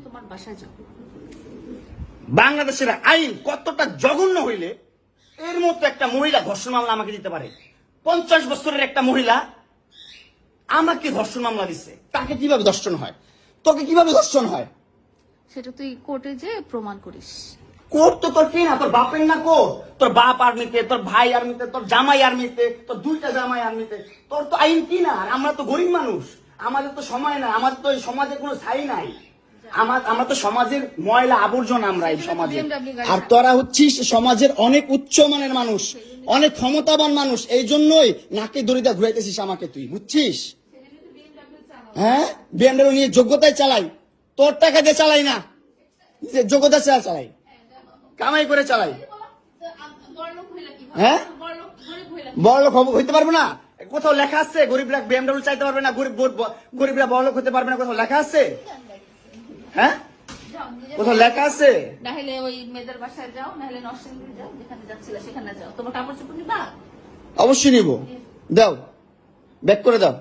তোমার বাসায় যাও। বাংলাদেশের আইন কতটা জঘন্য হইলে এর মতো একটা মহিলা ধর্ষণ মামলা আমাকে দিতে পারে? 50 বছরের একটা মহিলা আমাকে ধর্ষণ মামলা দিচ্ছে, তাকে কিভাবে ধর্ষণ হয়? তোকে কিভাবে ধর্ষণ হয়? সেটা তুই কোর্টে যে প্রমাণ করিস। কোর্ট তো তোর কি না, তোর বাপের না কোর্ট? তোর বাপ আর্মিতে, তোর ভাই আর্মিতে, তোর জামাই আর্মিতে, তোর 2টা জামাই আর্মিতে। তোর তো আইন কি না? আর আমরা তো গরিব মানুষ, আমাদের তো সময় নাই, আমাদের তো এই সমাজে কোনো ছাই নাই। আমরা তো সমাজের ময়লা আবর্জনা, আমরা এই সমাজে। আর তোরা হচ্ছিস সমাজের অনেক উচ্চমানের মানুষ, অনেক ক্ষমতাবান মানুষ, এই জন্যই নাকে দড়িটা ঘুরাইতেছিস আমাকে, তুই বুঝছিস? হ্যাঁ, বিএমডাব্লিউ নিয়ে যোগ্যতায় চালাই, তোর টাকা দিয়ে চালাই না, যোগ্যতা চালাই, কামাই করে চালাই। হ্যাঁ, বড়লোক হইতে পারবো না? কোথাও লেখা আছে গরিবরা বিএমডাব্লিউ চাইতে পারবে না, গরিবরা বড়লোক হতে পারবে না? কোথাও লেখা আছে? হ্যাঁ, কোথাও লেখা আছে? না হলে ওই মেয়েদের বাসায় যাও, না হলে নরসিংদী যাও, যেখানে যাচ্ছিলে সেখানে যাও। তোমার কাপড় চোপড় নিবা? অবশ্যই নিব। দাও, ব্যাক করে দাও।